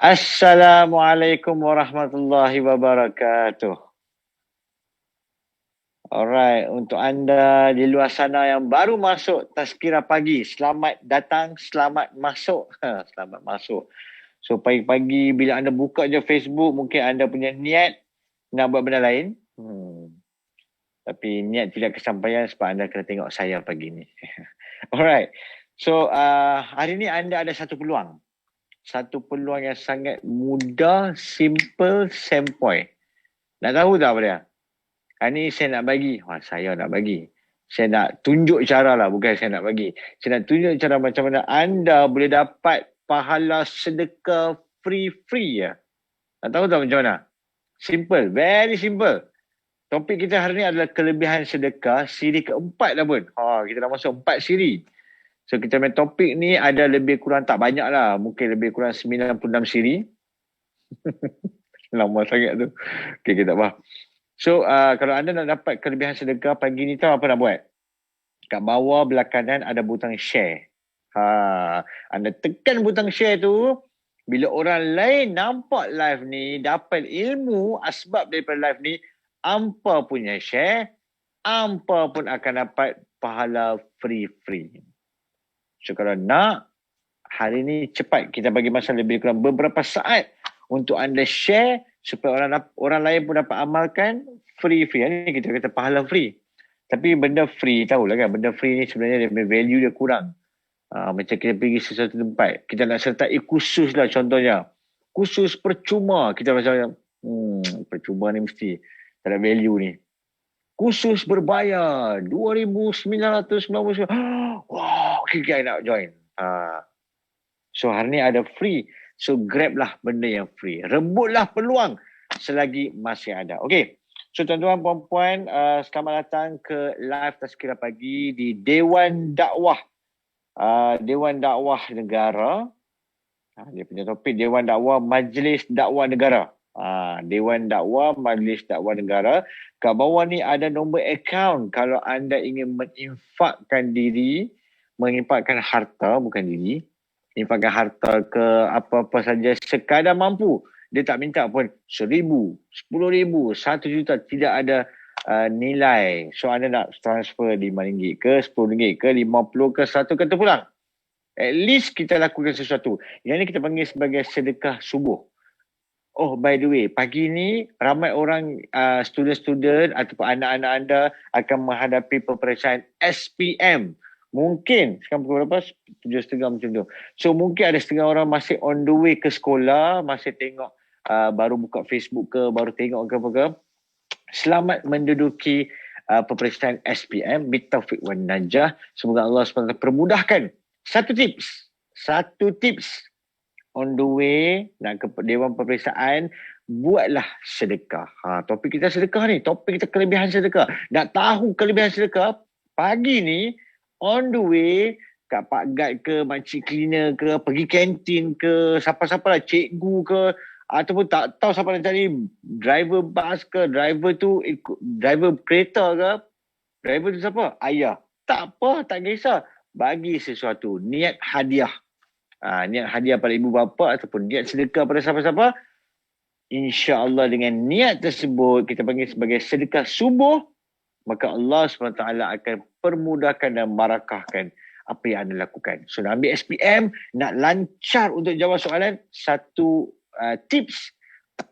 Assalamualaikum warahmatullahi wabarakatuh. Alright, untuk anda di luar sana yang baru masuk Tazkirah Pagi, selamat datang, selamat masuk. Selamat masuk. So pagi-pagi bila anda buka je Facebook, mungkin anda punya niat nak buat benda lain. Tapi niat tidak kesampaian sebab anda kena tengok saya pagi ni. Alright. So hari ni anda ada satu peluang. Satu peluang yang sangat mudah, simple, sempoi. Nak tahu tak apa dia? Hari ni saya nak bagi. Saya nak bagi. Saya nak tunjuk cara lah. Bukan saya nak bagi. Saya nak tunjuk cara macam mana anda boleh dapat pahala sedekah free-free ya. Nak tahu tak macam mana? Simple. Very simple. Topik kita hari ni adalah kelebihan sedekah. Siri keempat dah pun. Kita dah masuk 4 siri. So kita main topik ni ada lebih kurang tak banyak lah. Mungkin lebih kurang 96 siri. Lama sangat tu. Okay, kita tak apa. So kalau anda nak dapat kelebihan sedekah pagi ni, tahu apa nak buat? Kat bawah belah kanan ada butang share. Anda tekan butang share tu, bila orang lain nampak live ni, dapat ilmu asbab daripada live ni, hampa punya share, hampa pun akan dapat pahala free-free. So kalau nak, hari ni cepat kita bagi masa lebih kurang beberapa saat untuk anda share supaya orang lain pun dapat amalkan free. Ini kita kata pahala free. Tapi benda free, tahulah kan, benda free ni sebenarnya value dia kurang. Macam kita pergi sesuatu tempat, kita nak sertai kursus lah contohnya. Kursus percuma, kita macam percuma ni mesti tak ada value ni. Kursus berbayar 2,999. Wow, kita nak join. So hari ni ada free. So grab lah benda yang free. Rebutlah peluang selagi masih ada. Okay. So tuan-tuan puan-puan, selamat datang ke live Tazkirah Pagi di Dewan Dakwah. Dewan Dakwah Negara. Dia punya topik Dewan Dakwah Majlis Dakwah Negara. Dewan Dakwah Majlis Dakwah Negara. Kat bawah ni ada nombor akaun kalau anda ingin menginfakkan diri, menginfakkan harta, bukan diri. Infakkan harta ke apa-apa saja sekadar mampu. Dia tak minta pun 1,000, 10,000, 1 juta. Tidak ada nilai. So anda nak transfer RM5 ke, RM10 ke, RM50 ke, 100 ke, terpulang. At least kita lakukan sesuatu. Yang ni kita panggil sebagai sedekah subuh. Oh, by the way, pagi ni ramai orang student-student ataupun anak-anak anda akan menghadapi peperiksaan SPM. Mungkin sekarang pukul berapa? 7.30 macam tu. So mungkin ada setengah orang masih on the way ke sekolah, masih tengok baru buka Facebook ke, baru tengok ke apa ke. Selamat menduduki peperiksaan SPM. Bitaufiq wan najah. Semoga Allah SWT permudahkan. Satu tips on the way nak ke Dewan Peperiksaan, buatlah sedekah. Topik kita sedekah ni. Topik kita kelebihan sedekah. Nak tahu kelebihan sedekah? Pagi ni on the way kat Pak Guide ke, makcik cleaner ke, pergi kantin ke, siapa-siapa lah, cikgu ke, ataupun tak tahu siapa nak cari driver bas ke, driver kereta ke, driver tu siapa? Ayah. Tak apa, tak kisah. Bagi sesuatu, niat hadiah. Niat hadiah pada ibu bapa ataupun niat sedekah pada siapa-siapa. InsyaAllah dengan niat tersebut, kita panggil sebagai sedekah subuh, maka Allah SWT akan permudahkan dan barakahkan apa yang anda lakukan. So nak ambil SPM, nak lancar untuk jawab soalan, satu tips,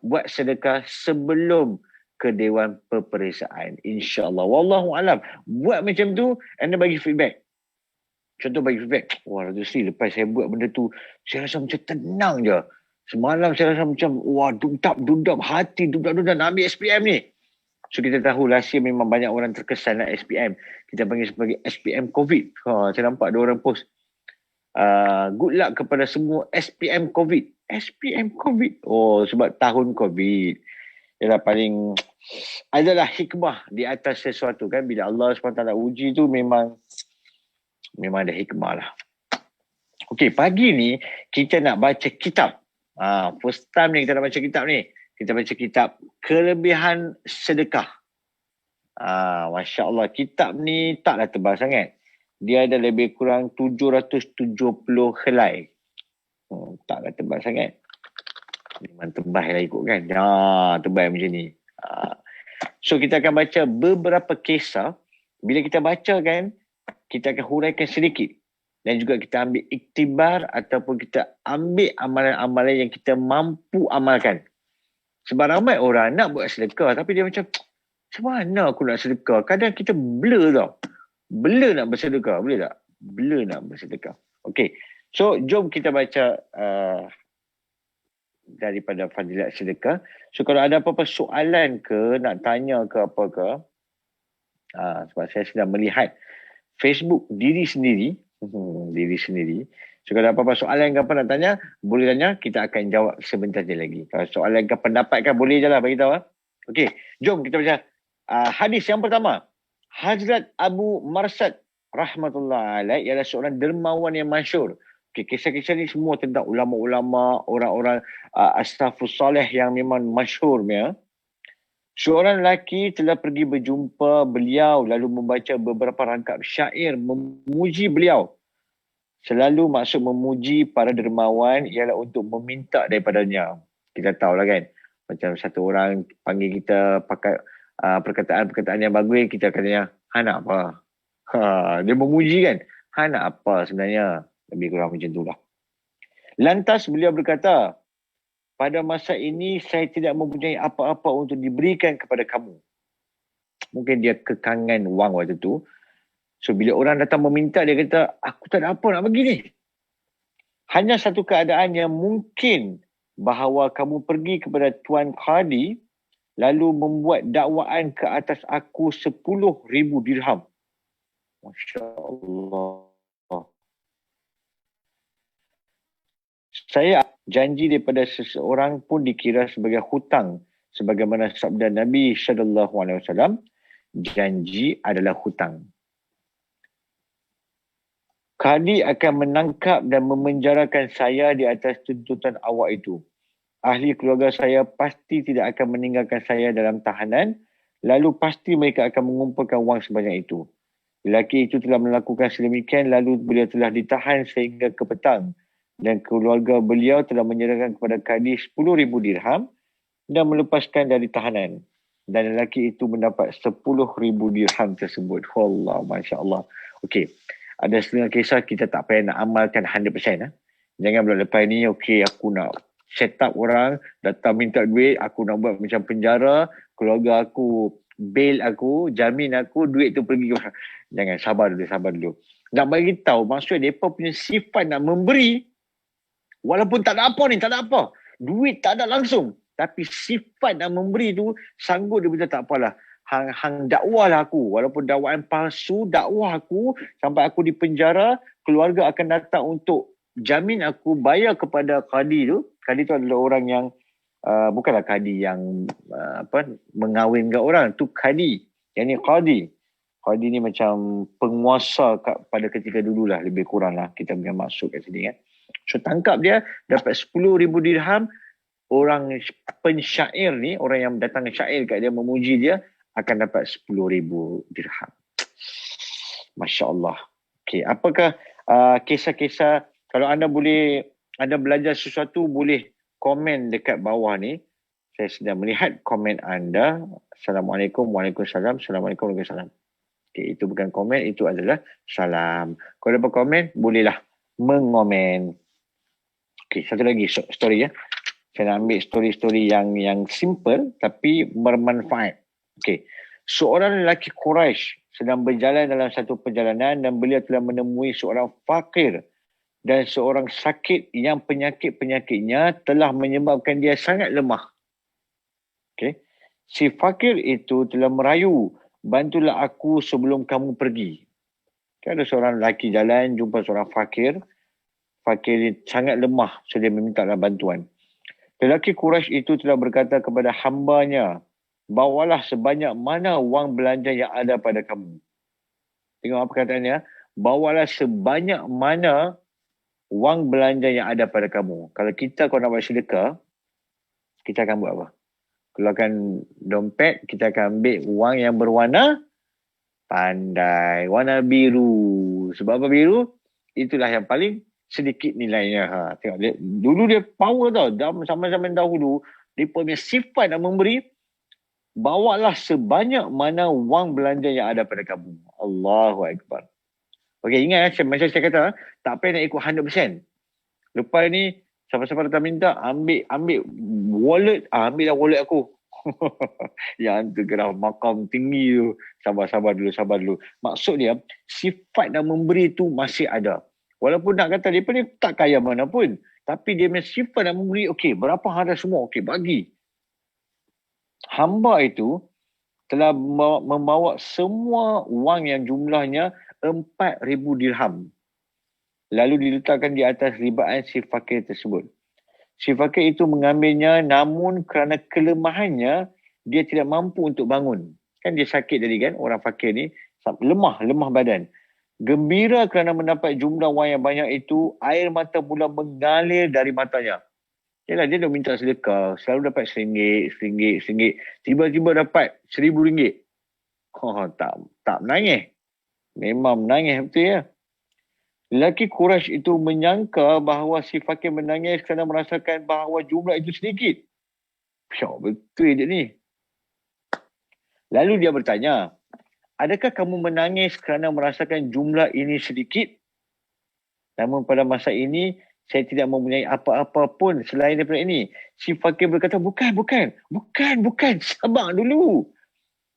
buat sedekah sebelum ke Dewan Peperiksaan. InsyaAllah. Wallahualam. Buat macam tu, anda bagi feedback. Contoh bagi feedback. Wah, Radusri, lepas saya buat benda tu, saya rasa macam tenang je. Semalam saya rasa macam, dudap hati, dudap nak ambil SPM ni. So kita tahu rahsia memang banyak orang terkesan lah SPM. Kita panggil sebagai SPM COVID. Saya nampak ada orang post. Good luck kepada semua SPM COVID. SPM COVID. Oh, sebab tahun COVID. Ialah paling, adalah hikmah di atas sesuatu kan. Bila Allah SWT uji tu memang ada hikmah lah. Okey, pagi ni kita nak baca kitab. First time ni kita nak baca kitab ni. Kita baca kitab Kelebihan Sedekah. Masya Allah, kitab ni taklah tebal sangat. Dia ada lebih kurang 770 helai. Taklah tebal sangat. Memang tebal lah ikut kan. Tebal macam ni. So kita akan baca beberapa kisah. Bila kita baca kan, kita akan huraikan sedikit. Dan juga kita ambil iktibar ataupun kita ambil amalan-amalan yang kita mampu amalkan. Sebab ramai orang nak buat sedekah tapi dia macam mana aku nak sedekah? Kadang kita blur tau. Blur nak bersedekah. Boleh tak? Blur nak bersedekah. Okay. So jom kita baca daripada fadilat sedekah. So kalau ada apa-apa soalan ke, nak tanya ke apa ke, sebab saya sedang melihat Facebook diri sendiri. So kalau apa-apa soalan ke apa nak tanya, boleh tanya, kita akan jawab sebentar je lagi. Kalau soalan ke pendapat kan, boleh je lah bagi tahu. Okey, jom kita baca hadis yang pertama. Hazrat Abu Marsad rahmatullah alaih ialah seorang dermawan yang masyhur. Okay, kisah-kisah ni semua tentang ulama-ulama, orang-orang as-salafus salih yang memang masyhur ya. Seorang lelaki telah pergi berjumpa beliau lalu membaca beberapa rangkap syair memuji beliau. Selalu maksud memuji para dermawan ialah untuk meminta daripadanya. Kita tahulah kan. Macam satu orang panggil kita pakai perkataan-perkataan yang bagus, kita katanya, nak apa? Dia memuji kan? Nak apa sebenarnya? Lebih kurang macam itulah. Lantas beliau berkata, pada masa ini saya tidak mempunyai apa-apa untuk diberikan kepada kamu. Mungkin dia kekangan wang waktu tu. So bila orang datang meminta, dia kata, aku tak ada apa nak bagi ni. Hanya satu keadaan yang mungkin bahawa kamu pergi kepada Tuan Qadi lalu membuat dakwaan ke atas aku 10,000 dirham. Masya Allah. Saya janji daripada seseorang pun dikira sebagai hutang. Sebagaimana sabda Nabi SAW, janji adalah hutang. Qadi akan menangkap dan memenjarakan saya di atas tuntutan awak itu. Ahli keluarga saya pasti tidak akan meninggalkan saya dalam tahanan, lalu pasti mereka akan mengumpulkan wang sebanyak itu. Lelaki itu telah melakukan sedemikian, lalu beliau telah ditahan sehingga ke petang. Dan keluarga beliau telah menyerahkan kepada Qadi 10,000 dirham dan melepaskan dari tahanan. Dan lelaki itu mendapat 10,000 dirham tersebut. Allah, Masya Allah. Okey. Ada setengah kisah kita tak payah nak amalkan 100%. Jangan bulan lepas ni, okey aku nak set up orang, datang minta duit, aku nak buat macam penjara, keluarga aku, bail aku, jamin aku, duit tu pergi. Jangan, sabar dulu. Nak bagi tahu maksudnya mereka punya sifat nak memberi, walaupun tak ada apa. Duit tak ada langsung. Tapi sifat nak memberi tu, sanggup dia berkata tak apalah. Hang dakwah lah aku. Walaupun dakwaan palsu, dakwah aku sampai aku di penjara, keluarga akan datang untuk jamin aku bayar kepada Qadi tu. Qadi tu adalah orang yang, bukanlah Qadi yang mengawinkan orang. Tu Qadi. Yang ni Qadi. Qadi ni macam penguasa pada ketika dululah, lebih kurang lah. Kita punya maksud kat sini kan. So tangkap dia, dapat 10,000 dirham. Orang pensyair ni, orang yang datang syair kat dia, memuji dia, akan dapat 10,000 dirham. Masya Allah. Okay, apakah kisah-kisah, kalau anda belajar sesuatu, boleh komen dekat bawah ni. Saya sedang melihat komen anda. Assalamualaikum, waalaikumsalam, assalamualaikum, waalaikumsalam. Okay, itu bukan komen, itu adalah salam. Kalau dapat komen, bolehlah mengomen. Okay, satu lagi story ya. Saya nak ambil story-story yang simple tapi bermanfaat. Okay. Seorang lelaki Quraisy sedang berjalan dalam satu perjalanan dan beliau telah menemui seorang fakir dan seorang sakit yang penyakit-penyakitnya telah menyebabkan dia sangat lemah. Okay. Si fakir itu telah merayu, bantulah aku sebelum kamu pergi. Okay, ada seorang lelaki jalan, jumpa seorang fakir. Fakir ini sangat lemah, so dia memintalah bantuan. Lelaki Quraisy itu telah berkata kepada hambanya, bawalah sebanyak mana wang belanja yang ada pada kamu. Tengok apa kataannya. Bawalah sebanyak mana wang belanja yang ada pada kamu. Kalau nak buat sedekah, kita akan buat apa? Keluarkan dompet, kita akan ambil wang yang berwarna pandai. Warna biru. Sebab apa biru? Itulah yang paling sedikit nilainya. Tengok dia, dulu dia power tau. Zaman-zaman dahulu, dia punya sifat nak memberi, bawalah sebanyak mana wang belanja yang ada pada kamu. Allahu Akbar. Okey, ingat macam saya kata, tak payah nak ikut 100%. Lepas ni, siapa-siapa datang minta, ambil wallet, ambillah wallet aku. Yang tu kena makam tinggi tu. Sabar dulu. Maksud dia, sifat nak memberi tu masih ada. Walaupun nak kata dia ni tak kaya mana pun. Tapi dia punya sifat nak memberi, okey, berapa ada semua, okey, bagi. Hamba itu telah membawa semua wang yang jumlahnya 4,000 dirham. Lalu diletakkan di atas ribaan si fakir tersebut. Si fakir itu mengambilnya, namun kerana kelemahannya, dia tidak mampu untuk bangun. Kan dia sakit tadi kan, orang fakir ni, lemah badan. Gembira kerana mendapat jumlah wang yang banyak itu, air mata mula mengalir dari matanya. Yalah, dia dah minta sedekah, selalu dapat RM1. Tiba-tiba dapat RM1,000. Tak menangis. Memang menangis betul ya. Lelaki Quraisy itu menyangka bahawa si fakir menangis kerana merasakan bahawa jumlah itu sedikit. Ya, betul dia ni. Lalu dia bertanya, adakah kamu menangis kerana merasakan jumlah ini sedikit? Namun pada masa ini, saya tidak mempunyai apa-apa pun selain daripada ini. Si fakir berkata, bukan. Sabar dulu.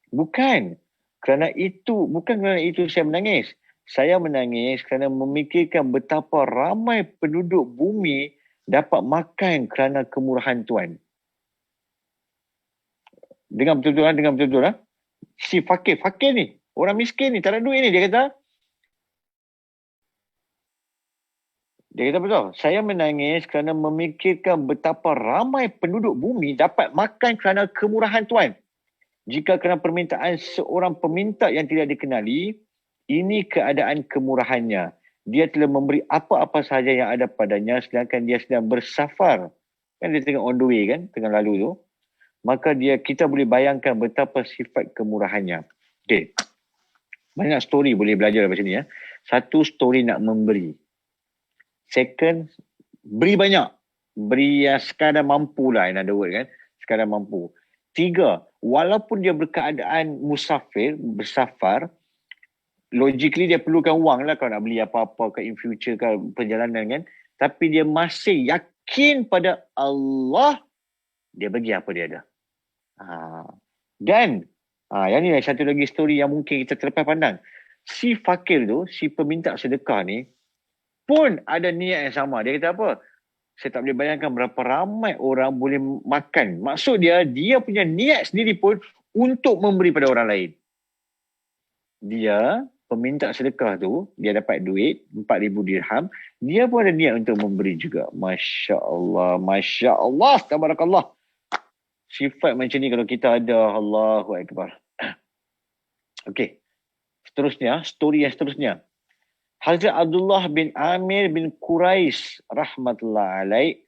Bukan kerana itu saya menangis. Saya menangis kerana memikirkan betapa ramai penduduk bumi dapat makan kerana kemurahan Tuhan. Dengar betul-betul. Si fakir ni, orang miskin ni, tak ada duit ni, dia kata betul. Saya menangis kerana memikirkan betapa ramai penduduk bumi dapat makan kerana kemurahan Tuhan. Jika kerana permintaan seorang peminta yang tidak dikenali, ini keadaan kemurahannya. Dia telah memberi apa-apa sahaja yang ada padanya sedangkan dia sedang bersafar. Kan dia tengah on the way kan, tengah lalu tu. Maka kita boleh bayangkan betapa sifat kemurahannya. Okay. Banyak story boleh belajar dari sini ya. Satu, story nak memberi. Second, beri banyak. Beri yang sekadar mampu lah, in other word kan. Sekadar mampu. Tiga, walaupun dia berkeadaan bersafar, logically dia perlukan wang lah kalau nak beli apa-apa ke in future ke perjalanan kan. Tapi dia masih yakin pada Allah, dia bagi apa dia ada. Dan yang ni satu lagi story yang mungkin kita terlepas pandang. Si fakir tu, si peminta sedekah ni pun ada niat yang sama. Dia kata apa? Saya tak boleh bayangkan berapa ramai orang boleh makan. Maksud dia punya niat sendiri pun untuk memberi pada orang lain. Dia, peminta sedekah tu, dia dapat duit 4,000 dirham. Dia pun ada niat untuk memberi juga. Masya Allah, tabarakallah. Sifat macam ni kalau kita ada, Allahu Akbar. Okey. Seterusnya, story yang seterusnya. Hazrat Abdullah bin Amir bin Quraisy rahmatullah alaih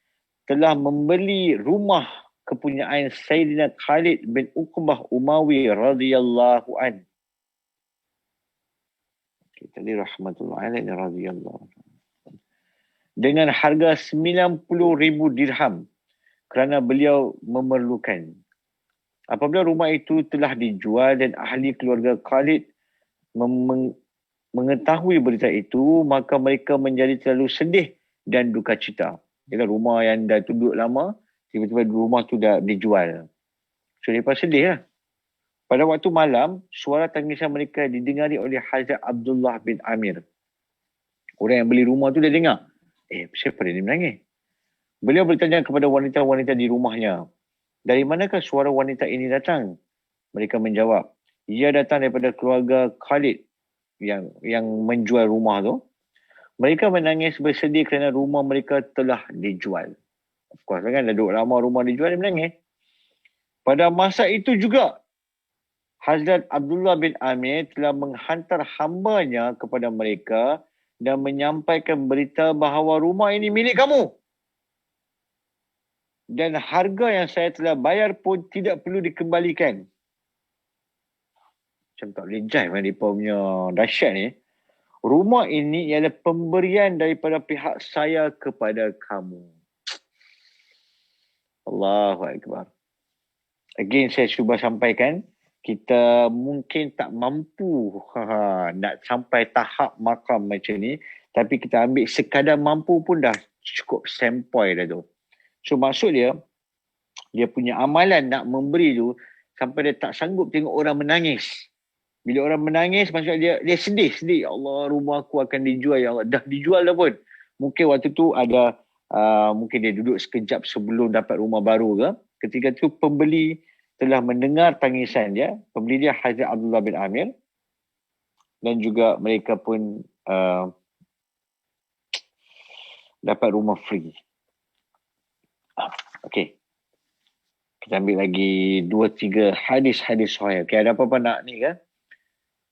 telah membeli rumah kepunyaan Sayyidina Khalid bin Uqbah Umawi radhiyallahu an. Kita ni rahmatullah alaih radhiyallahu an. Dengan harga 90,000 dirham kerana beliau memerlukan. Apabila rumah itu telah dijual dan ahli keluarga Khalid mengetahui berita itu, maka mereka menjadi terlalu sedih dan duka cita. Jadi rumah yang dah duduk lama, tiba-tiba rumah tu dah dijual. So mereka sedih lah. Pada waktu malam, suara tangisan mereka didengari oleh Hazrat Abdullah bin Amir. Orang yang beli rumah tu dia dengar. Siapa dia menangis? Beliau bertanya kepada wanita-wanita di rumahnya, dari manakah suara wanita ini datang? Mereka menjawab, ia datang daripada keluarga Khalid yang menjual rumah tu. Mereka menangis bersedih kerana rumah mereka telah dijual. Of course kan, dah duduk lama rumah dijual, dia menangis. Pada masa itu juga, Hazrat Abdullah bin Amir telah menghantar hambanya kepada mereka dan menyampaikan berita bahawa rumah ini milik kamu. Dan harga yang saya telah bayar pun tidak perlu dikembalikan. Macam tak boleh jive kan mereka punya dahsyat ni. Rumah ini ialah pemberian daripada pihak saya kepada kamu. Allahu Akbar. Again, saya cuba sampaikan, kita mungkin tak mampu nak sampai tahap makam macam ni, tapi kita ambil sekadar mampu pun dah cukup sempoi dah tu. So maksud dia punya amalan nak memberi tu sampai dia tak sanggup tengok orang menangis. Bila orang menangis, maksud dia sedih. Ya Allah, rumah aku akan dijual. Ya Allah, dah dijual dah pun. Mungkin waktu tu ada, mungkin dia duduk sekejap sebelum dapat rumah baru ke. Ketika tu pembeli telah mendengar tangisan dia. Pembeli dia Hazrat Abdullah bin Amir. Dan juga mereka pun dapat rumah free. Okey. Kita ambil lagi 2-3 hadis-hadis sahih. Okey, ada apa-apa nak ni ke?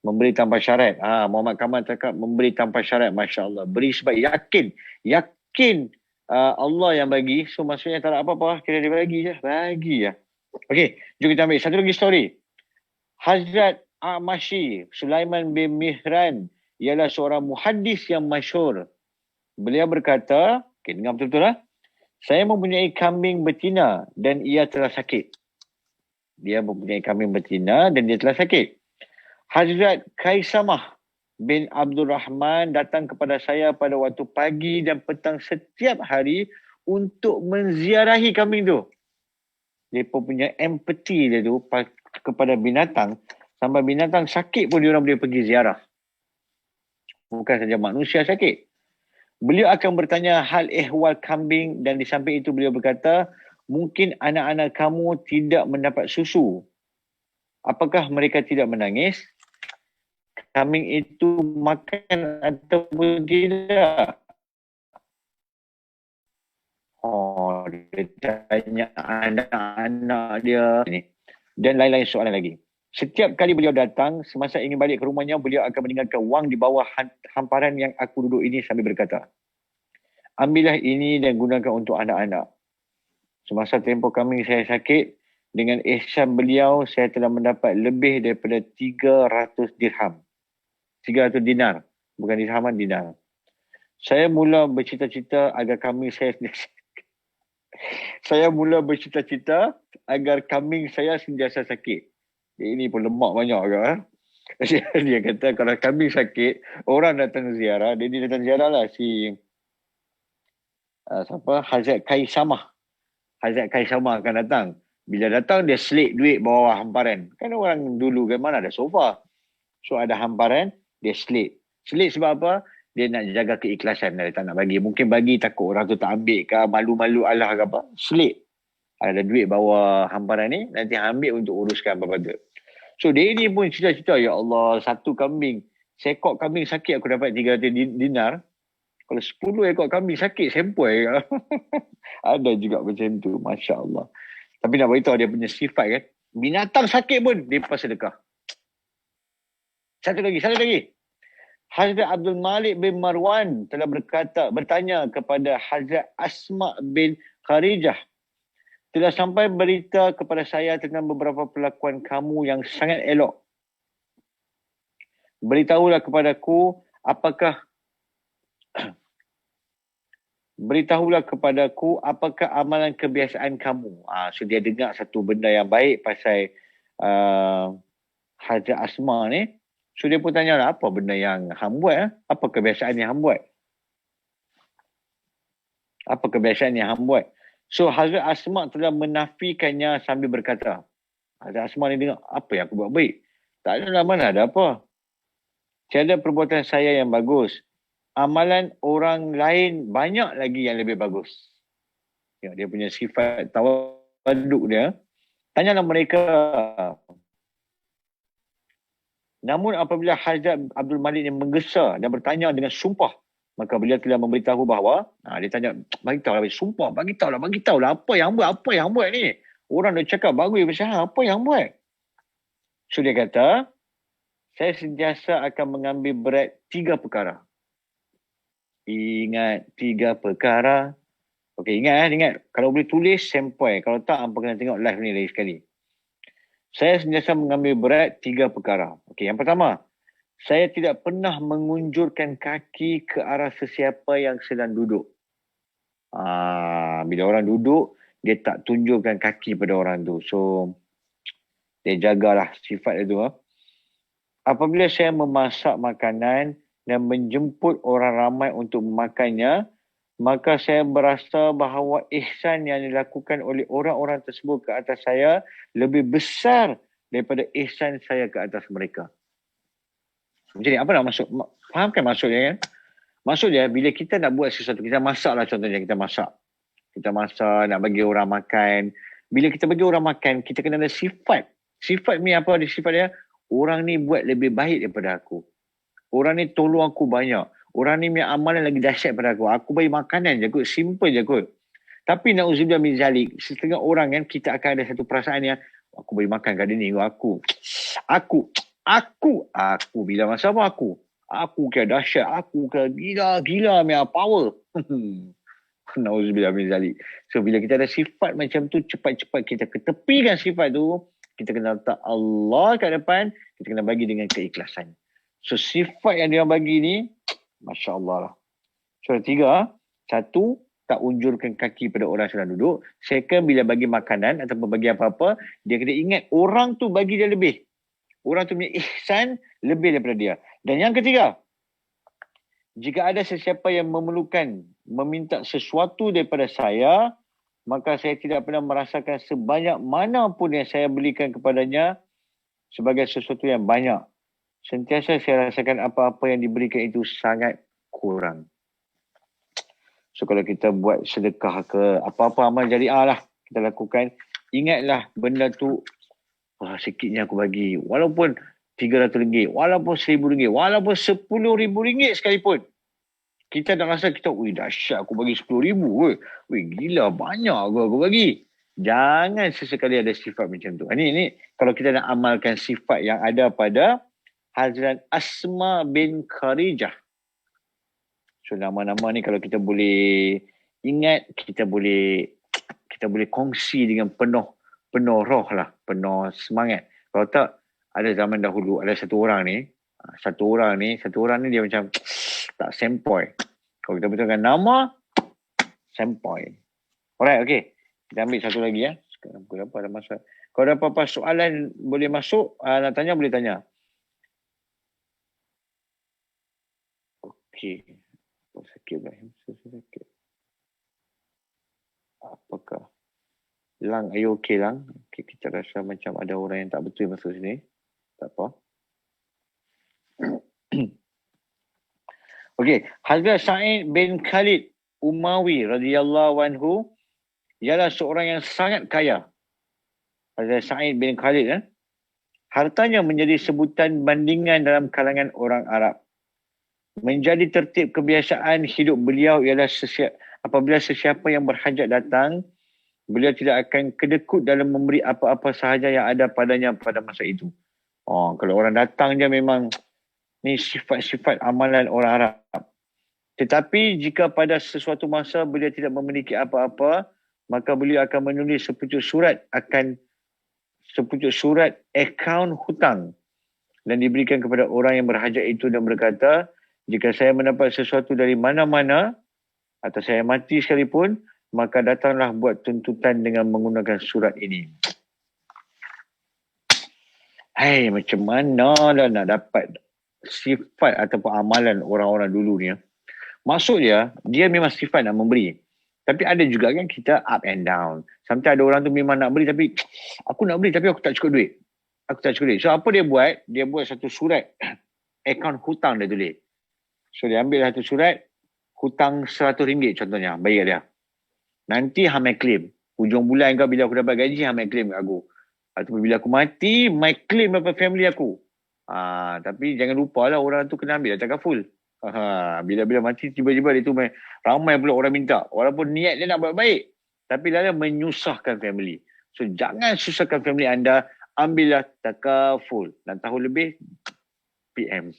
Memberi tanpa syarat. Muhammad Kamal cakap memberi tanpa syarat. Masya Allah. Beri sebab yakin. Allah yang bagi. So maksudnya tak ada apa-apa. Kira dia bagi je. Bagi je. Okey. Jom kita ambil satu lagi story. Hazrat Amashi Sulaiman bin Mihran ialah seorang muhaddis yang masyhur. Beliau berkata, okay, dengar betul-betul lah. Saya mempunyai kambing betina dan ia telah sakit. Dia mempunyai kambing betina dan dia telah sakit. Hazrat Kaisamah bin Abdul Rahman datang kepada saya pada waktu pagi dan petang setiap hari untuk menziarahi kambing tu. Dia punya empathy dia tu kepada binatang. Sampai binatang sakit pun dia orang boleh pergi ziarah. Bukan saja manusia sakit. Beliau akan bertanya hal ehwal kambing dan di samping itu beliau berkata, mungkin anak-anak kamu tidak mendapat susu. Apakah mereka tidak menangis? Kambing itu makan ataupun tidak? Oh, dia tanya anak-anak dia ni. Dan lain-lain soalan lagi. Setiap kali beliau datang, semasa ingin balik ke rumahnya, beliau akan meninggalkan wang di bawah hamparan yang aku duduk ini sambil berkata, ambillah ini dan gunakan untuk anak-anak. Semasa tempoh kambing saya sakit, dengan ihsan beliau, saya telah mendapat lebih daripada 300 dirham. 300 dinar. Bukan dirhaman, dinar. Saya mula bercita-cita agar kambing saya sentiasa sakit. Ini pun lemak banyak ke? Dia kata kalau kambing sakit, orang datang ziarah, dia datang ziarah lah si Hazrat Kaisamah. Hazrat Kaisamah akan datang. Bila datang, dia selit duit bawah hamparan. Kan orang dulu kan mana ada sofa. So ada hamparan, dia selit. Selit sebab apa? Dia nak jaga keikhlasan. Dia tak nak bagi. Mungkin bagi takut orang tu tak ambil ke, malu-malu Allah ke apa. Selit. Ada duit bawah hamparan ni, nanti ambil untuk uruskan apa-apa tu. So dia ni pun cita-cita, ya Allah, satu kambing. Seekor kambing sakit aku dapat 300 dinar. Kalau 10 ekor kambing sakit, sempoi. Ada juga macam tu. Masya Allah. Tapi nak beritahu dia punya sifat kan. Binatang sakit pun, dia lepas sedekah. Satu lagi. Hazrat Abdul Malik bin Marwan telah bertanya kepada Hazrat Asma bin Kharijah. Telah sampai berita kepada saya tentang beberapa perlakuan kamu yang sangat elok. Beritahulah kepadaku apakah amalan kebiasaan kamu. So dia dengar satu benda yang baik pasal Hazrat Asma ni. So dia pun tanya lah, apa benda yang hang buat? Apa kebiasaan yang hang buat? So Hazrat Asma telah menafikannya sambil berkata, Hazrat Asma ni dengar, apa yang aku buat baik? Tak ada lah, mana ada apa. Tiada perbuatan saya yang bagus. Amalan orang lain banyak lagi yang lebih bagus. Ya, dia punya sifat tawaduk dia. Tanyalah mereka. Namun apabila Hazrat Abdul Malik yang menggesa dan bertanya dengan sumpah, maka beliau telah memberitahu bahawa, dia tanya, bagitahulah, sumpah, bagitahulah apa yang buat ni. Orang dah cakap bagus, bersyarat, apa yang buat? So dia kata, saya sentiasa akan mengambil berat 3 perkara. Ingat 3 perkara. Okey, ingat. Kalau boleh tulis, sempoi. Kalau tak, hampa kena tengok live ni lagi sekali. Saya sentiasa mengambil berat 3 perkara. Okey, yang pertama, Saya tidak pernah mengunjurkan kaki ke arah sesiapa yang sedang duduk. Bila orang duduk, dia tak tunjukkan kaki pada orang tu. So, dia jagalah sifat itu. Apabila saya memasak makanan dan menjemput orang ramai untuk memakannya, maka saya berasa bahawa ihsan yang dilakukan oleh orang-orang tersebut ke atas saya lebih besar daripada ihsan saya ke atas mereka. Jadi apa nak maksud? Fahamkan maksudnya kan? Maksud dia bila kita nak buat sesuatu, kita masak lah contohnya, kita masak. Kita masak, nak bagi orang makan. Bila kita bagi orang makan, kita kena ada sifat. Sifat ni apa ada sifat dia? Orang ni buat lebih baik daripada aku. Orang ni tolong aku banyak. Orang ni punya amalan lagi dahsyat daripada aku. Aku bagi makanan je kot. Simple je kot. Tapi na'udzubillah min zalik, setengah orang kan, kita akan ada satu perasaan yang aku bagi makan kat dia ni. Aku. Bila masa apa aku? Aku kira dahsyat. Aku kira gila punya power. Na'udzubillah min zalik. So bila kita ada sifat macam tu, cepat-cepat kita ketepikan sifat tu. Kita kena letak Allah kat depan. Kita kena bagi dengan keikhlasan. So sifat yang dia bagi ni, Masya Allah lah. So 3, 1, tak unjurkan kaki pada orang sedang duduk. Second, bila bagi makanan ataupun bagi apa-apa, dia kena ingat orang tu bagi dia lebih. Orang tu punya ihsan lebih daripada dia. Dan yang ketiga, jika ada sesiapa yang memerlukan, meminta sesuatu daripada saya, maka saya tidak pernah merasakan sebanyak mana pun yang saya berikan kepadanya sebagai sesuatu yang banyak. Sentiasa saya rasakan apa-apa yang diberikan itu sangat kurang. So kalau kita buat sedekah ke apa-apa amal jariah lah kita lakukan, ingatlah benda tu sikitnya aku bagi. Walaupun RM300, walaupun RM1,000, walaupun RM10,000 sekalipun. Kita dah rasa kita, dahsyat aku bagi RM10,000. Gila banyak aku bagi. Jangan sesekali ada sifat macam tu. Ini kalau kita nak amalkan sifat yang ada pada Hazrat Asma bin Kharijah. So nama-nama ni kalau kita boleh ingat, kita boleh kongsi dengan penuh roh lah, penuh semangat. Kalau tak, ada zaman dahulu ada satu orang ni dia macam tak sempoi. Kalau kita betulkan nama, sempoi. Alright, okay. Kita ambil satu lagi ya. Sekarang pukul apa ada masa. Kalau ada apa-apa soalan boleh masuk, nak tanya boleh tanya. Okey. Sakit Ibrahim. Sakit. Apakah? Lang, are you okay Lang? Okay, kita rasa macam ada orang yang tak betul masuk sini. Tak apa. Okey. Hazrat Sa'id bin Khalid Umawi radhiyallahu anhu ialah seorang yang sangat kaya. Hazrat Sa'id bin Khalid hartanya menjadi sebutan bandingan dalam kalangan orang Arab. Menjadi tertib kebiasaan hidup beliau ialah apabila sesiapa yang berhajat datang, beliau tidak akan kedekut dalam memberi apa-apa sahaja yang ada padanya pada masa itu. Kalau orang datang je memang ni sifat-sifat amalan orang Arab. Tetapi jika pada sesuatu masa beliau tidak memiliki apa-apa, maka beliau akan menulis sepucuk surat akaun hutang dan diberikan kepada orang yang berhajat itu dan berkata, jika saya mendapat sesuatu dari mana-mana atau saya mati sekalipun, maka datanglah buat tuntutan dengan menggunakan surat ini. Macam mana dah nak dapat sifat ataupun amalan orang-orang dulu ni? Maksud dia memang sifat nak memberi. Tapi ada juga kan kita up and down. Sometimes ada orang tu memang nak beri tapi aku nak beri tapi aku tak cukup duit. So apa dia buat? Dia buat satu surat akaun hutang dia tulis. So dia ambil satu surat hutang RM100 contohnya, bayar dia. Nanti hamai claim. Hujung bulan kau bila aku dapat gaji, hamai claim kat aku. Ataupun bila aku mati, my claim daripada family aku. Tapi jangan lupa lah orang tu kena ambil cakap full. Bila mati tiba-tiba dia tu ramai pula orang minta. Walaupun niat dia nak buat baik. Tapi lalu menyusahkan family. So jangan susahkan family anda. Ambillah takaful. Dan tahun lebih, PM.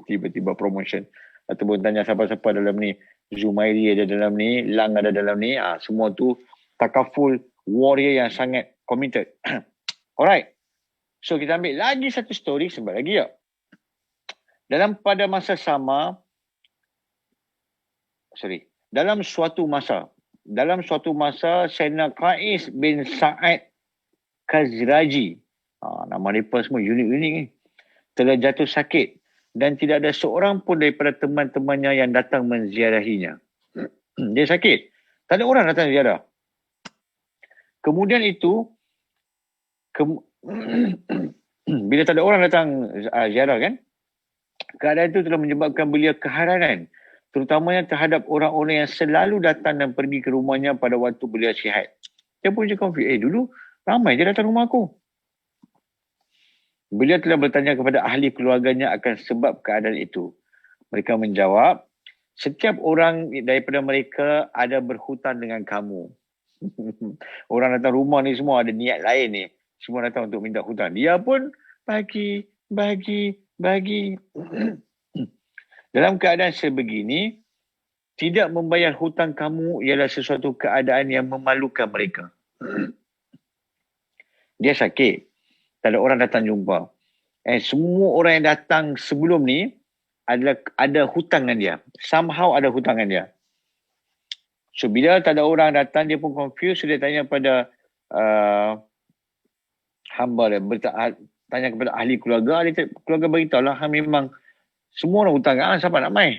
Tiba-tiba promotion. Ataupun tanya siapa-siapa dalam ni. Zumairi ada dalam ni. Lang ada dalam ni. Semua tu takaful warrior yang sangat committed. Alright. So kita ambil lagi satu story sebab lagi ya. Dalam suatu masa Sayyidina Qais bin Sa'ad Khazraji, nama mereka semua unik-unik ni, telah jatuh sakit dan tidak ada seorang pun daripada teman-temannya yang datang menziarahinya. Dia sakit, tak ada orang datang ziarah. Kemudian itu, bila tak ada orang datang ziarah kan, keadaan itu telah menyebabkan beliau keharanan, terutamanya terhadap orang-orang yang selalu datang dan pergi ke rumahnya pada waktu beliau sihat. Dia pun cakap, dulu ramai je datang rumah aku. Beliau telah bertanya kepada ahli keluarganya akan sebab keadaan itu. Mereka menjawab, setiap orang daripada mereka ada berhutang dengan kamu. Orang datang rumah ni semua ada niat lain ni. Semua datang untuk minta hutang. Dia pun bagi. Dalam keadaan sebegini, tidak membayar hutang kamu ialah sesuatu keadaan yang memalukan mereka. Dia sakit. Tak ada orang datang jumpa. Semua orang yang datang sebelum ni ada hutang dengan dia. Somehow ada hutang dengan dia. So, bila tak ada orang datang, dia pun confused. So, dia tanya pada hamba dia. Tanya kepada ahli keluarga. Ahli keluarga beritahu lah, memang semua orang hutang. Siapa nak main?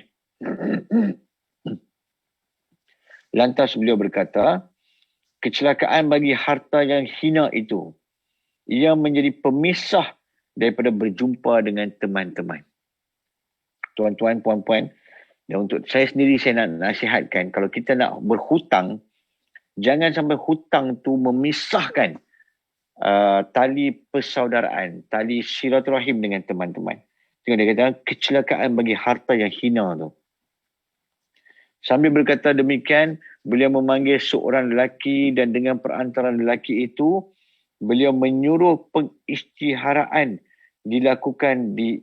Lantas beliau berkata, kecelakaan bagi harta yang hina itu, ia menjadi pemisah daripada berjumpa dengan teman-teman. Tuan-tuan, puan-puan, dan untuk saya sendiri, saya nak nasihatkan, kalau kita nak berhutang, jangan sampai hutang tu memisahkan tali persaudaraan, tali silaturahim dengan teman-teman. Tengok dia kata, kecelakaan bagi harta yang hina tu. Sambil berkata demikian, beliau memanggil seorang lelaki dan dengan perantaran lelaki itu, beliau menyuruh pengisytiharaan dilakukan di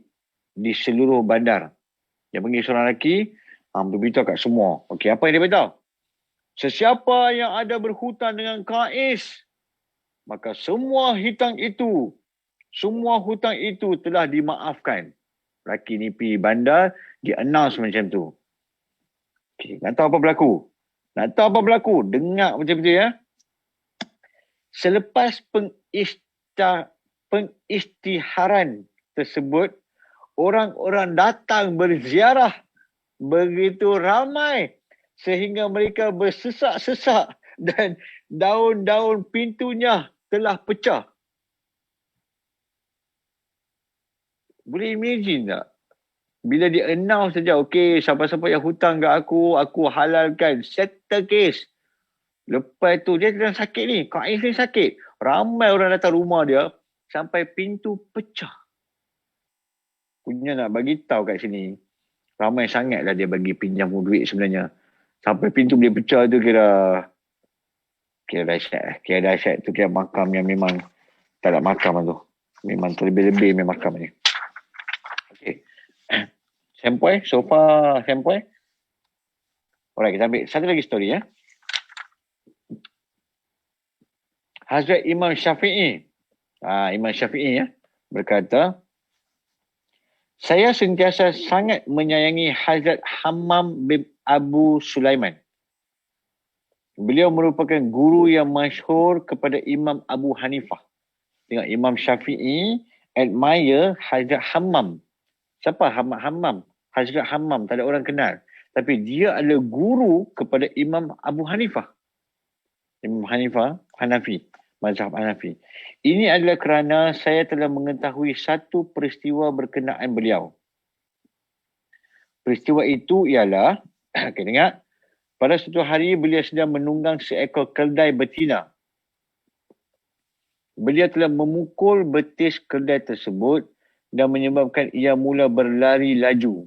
seluruh bandar. Dia panggil seorang lelaki, beritahu kat semua. Okey, apa yang dia beritahu? Sesiapa yang ada berhutang dengan Qais, maka semua hutang itu telah dimaafkan. Lelaki ni pergi bandar, dia announce macam tu. Okay, nak tahu apa berlaku? Dengar betul-betul ya. Selepas pengisytiharan tersebut, orang-orang datang berziarah begitu ramai sehingga mereka bersesak-sesak dan daun-daun pintunya telah pecah. Boleh imagine tak? Bila dia announce saja, okey, siapa-siapa yang hutang kat aku halalkan, settle case. Lepas tu, dia sedang sakit ni. Qais ni sakit. Ramai orang datang rumah dia, sampai pintu pecah. Punya nak bagi tahu kat sini, ramai sangatlah dia bagi pinjam duit sebenarnya. Sampai pintu boleh pecah tu kira dahsyat. Kira dahsyat tu kira makam yang memang tak ada makam tu. Memang terlebih-lebih memang makam ni. Okey. Sampai, so far sampai. Alright, kita ambil satu lagi story ya. Hazrat Imam Syafi'i. Imam Syafi'i ya, berkata, saya sentiasa sangat menyayangi Hazrat Hammam bin Abu Sulaiman. Beliau merupakan guru yang masyhur kepada Imam Abu Hanifah. Tengok, Imam Syafi'i admire Hazrat Hammam. Siapa Hammam? Hazrat Hammam, tak ada orang kenal. Tapi dia adalah guru kepada Imam Abu Hanifah. Imam Hanifah, Hanafi, mazhab Hanafi. Ini adalah kerana saya telah mengetahui satu peristiwa berkenaan beliau. Peristiwa itu ialah, okay, dengar, pada suatu hari beliau sedang menunggang seekor keldai betina. Beliau telah memukul betis keldai tersebut dan menyebabkan ia mula berlari laju.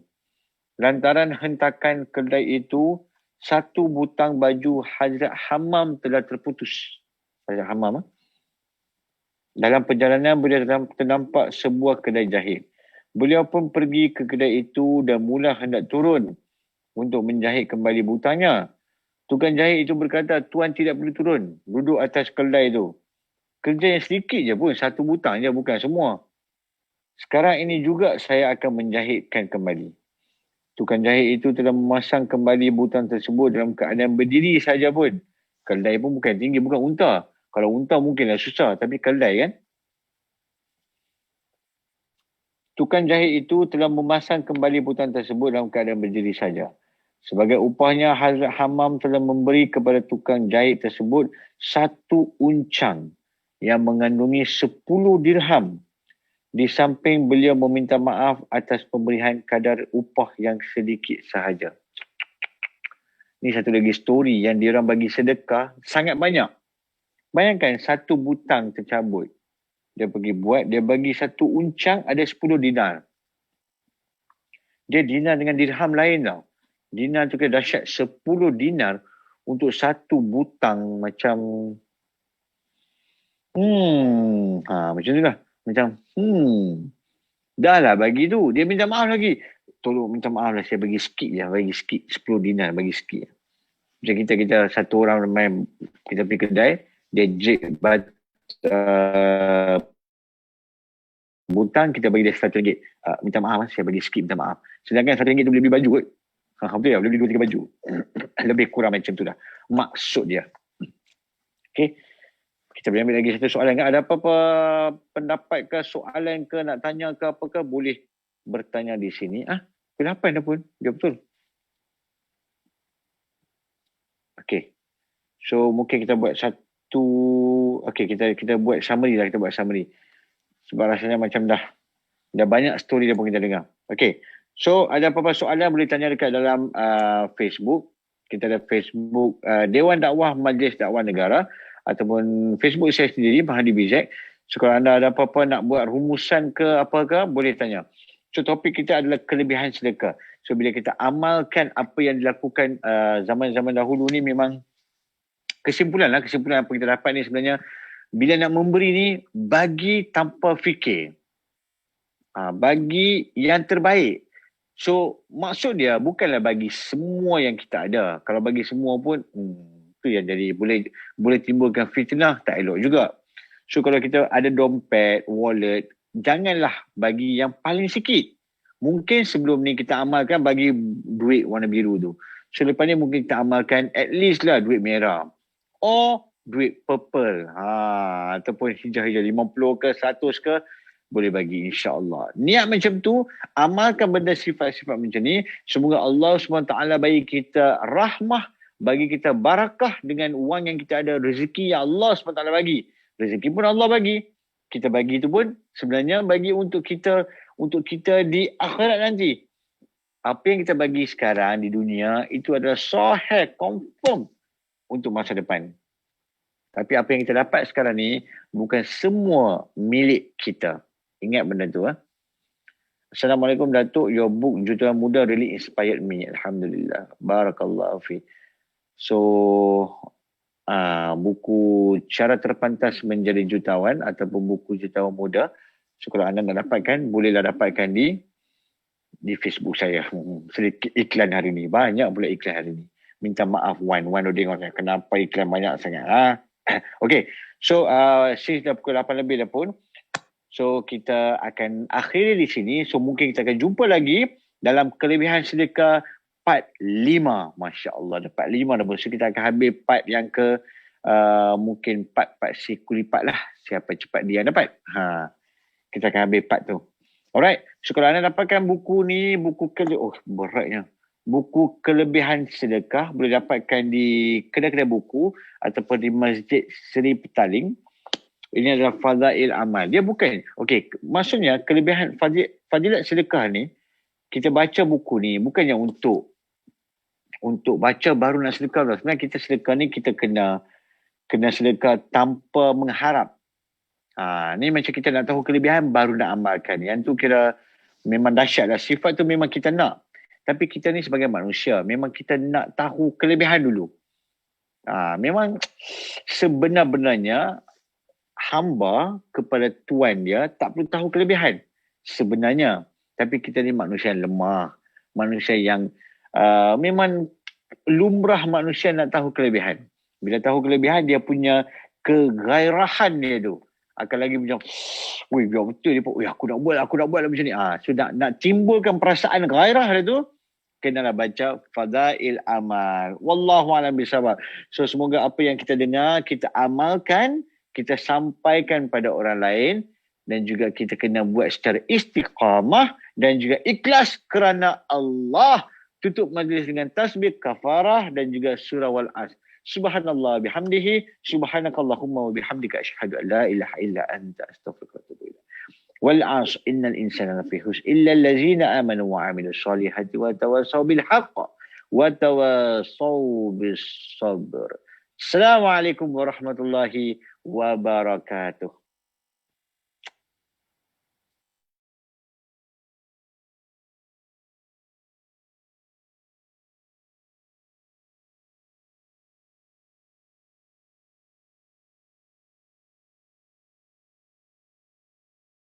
Lantaran hentakan keldai itu, satu butang baju Hazrat Hammam telah terputus. Hazrat Hammam. Dalam perjalanan, beliau ternampak sebuah kedai jahit. Beliau pun pergi ke kedai itu dan mula hendak turun untuk menjahit kembali butangnya. Tukang jahit itu berkata, tuan tidak perlu turun. Duduk atas keldai itu. Kerja yang sedikit je pun, satu butang je, bukan semua. Sekarang ini juga saya akan menjahitkan kembali. Tukang jahit itu telah memasang kembali butang tersebut dalam keadaan berdiri saja pun. Keldai pun bukan tinggi, bukan unta. Kalau unta mungkinlah susah, tapi keldai kan. Tukang jahit itu telah memasang kembali butang tersebut dalam keadaan berdiri saja. Sebagai upahnya, Hazrat Hammam telah memberi kepada tukang jahit tersebut satu uncang yang mengandungi 10 dirham. Di samping beliau meminta maaf atas pemberian kadar upah yang sedikit sahaja. Ini satu lagi story yang diorang bagi sedekah sangat banyak. Bayangkan satu butang tercabut. Dia pergi buat, dia bagi satu uncang ada 10 dinar. Dia dinar dengan dirham lain tau. Dinar tu kira dahsyat, 10 dinar untuk satu butang macam macam tu lah. Macam dah lah bagi tu. Dia minta maaf lagi. Tolong minta maaf lah, saya bagi sikit je. Bagi sikit, 10 dinar bagi sikit. Macam kita satu orang main, kita pergi kedai, dia jek butang, kita bagi dia RM1. Minta maaf, saya bagi sikit, minta maaf. Sedangkan RM1 tu boleh beli baju kot. Betul tak? Boleh beli 2-3 baju. Lebih kurang macam tu dah. Maksud dia. Okay. Kita boleh ambil lagi satu soalan kan? Ada apa-apa pendapat ke, soalan ke, nak tanya ke apa ke, boleh bertanya di sini. Kenapa anda pun? Dia betul. Okay. So mungkin kita buat satu, okay, kita buat summary lah, kita buat summary. Sebab rasanya macam dah banyak story dah pun kita dengar. Okay. So ada apa-apa soalan boleh tanya dekat dalam Facebook. Kita ada Facebook Dewan Dakwah Majlis Dakwah Negara ataupun Facebook saya sendiri, Mahdi Bizek. So kalau anda ada apa-apa nak buat rumusan ke apa ke, boleh tanya. So topik kita adalah kelebihan sedekah. So bila kita amalkan apa yang dilakukan zaman-zaman dahulu ni, memang kesimpulan apa kita dapat ni sebenarnya, bila nak memberi ni, bagi tanpa fikir. Bagi yang terbaik. So maksud dia bukanlah bagi semua yang kita ada. Kalau bagi semua pun tu yang jadi boleh timbulkan fitnah, tak elok juga. So kalau kita ada dompet, wallet, janganlah bagi yang paling sikit. Mungkin sebelum ni kita amalkan bagi duit warna biru tu. So lepas ni mungkin kita amalkan at least lah duit merah. Or duit purple. Ataupun hijau-hijau 50 ke 100 ke, boleh bagi, insya-Allah. Niat macam tu, amalkan benda sifat-sifat macam ni. Semoga Allah SWT bagi kita rahmah, bagi kita barakah dengan wang yang kita ada, rezeki yang Allah SWT bagi. Rezeki pun Allah bagi. Kita bagi itu pun sebenarnya bagi untuk kita di akhirat nanti. Apa yang kita bagi sekarang di dunia itu adalah sahih, confirm untuk masa depan. Tapi apa yang kita dapat sekarang ni bukan semua milik kita. Ingat benda tu. Assalamualaikum Datuk, your book Jutawan Muda really inspired me. Alhamdulillah. Barakallahu fi. So buku Cara Terpantas Menjadi Jutawan ataupun buku Jutawan Muda. So kalau anda nak dapatkan, bolehlah dapatkan di Facebook saya. Sedikit iklan hari ni. Banyak pula iklan hari ni. Minta maaf Wan Odeng, kenapa iklan banyak sangat. Okay. So since dah pukul 8 lebih dah pun, so kita akan akhiri di sini. So mungkin kita akan jumpa lagi dalam kelebihan sedekah part 5. Masya Allah, part 5 dah pun. So kita akan habis part yang ke mungkin part si kulipat lah. Siapa cepat dia dapat. Kita akan habis part tu. Alright. So kalau anda dapatkan buku ni, beratnya. Buku Kelebihan Sedekah boleh dapatkan di kedai-kedai buku ataupun di Masjid Seri Petaling. Ini adalah Fadail Amal. Dia bukan, maksudnya kelebihan fadilat sedekah ni, kita baca buku ni bukannya untuk baca baru nak sedekah. Sebenarnya kita sedekah ni kita kena sedekah tanpa mengharap. Ni macam kita nak tahu kelebihan baru nak amalkan. Yang tu kira memang dahsyat lah. Sifat tu memang kita nak. Tapi kita ni sebagai manusia, memang kita nak tahu kelebihan dulu. Memang sebenar-benarnya hamba kepada Tuhan dia tak perlu tahu kelebihan sebenarnya. Tapi kita ni manusia yang lemah. Manusia yang memang lumrah manusia nak tahu kelebihan. Bila tahu kelebihan, dia punya kegairahan dia tu. akan lagi macam, wih biar betul dia pun, aku nak buat macam ni. So nak timbulkan perasaan gairah dia tu, kenalah baca fadail amal. Wallahu a'lam bishawab. So semoga apa yang kita dengar, kita amalkan, kita sampaikan pada orang lain, dan juga kita kena buat secara istiqamah dan juga ikhlas kerana Allah. Tutup majlis dengan tasbih, kafarah dan juga surah Wal-As. Subhanallah bihamdihi, subhanakallahumma wa bihamdika asyhadu an la ilaha illa anta astaghfiruka wa atubu ilaik. والعصر إن الإنسان لفي خسر إلا الذين آمنوا وعملوا الصالحات وتواصوا بالحق وتواصوا بالصبر. السلام عليكم ورحمة الله وبركاته.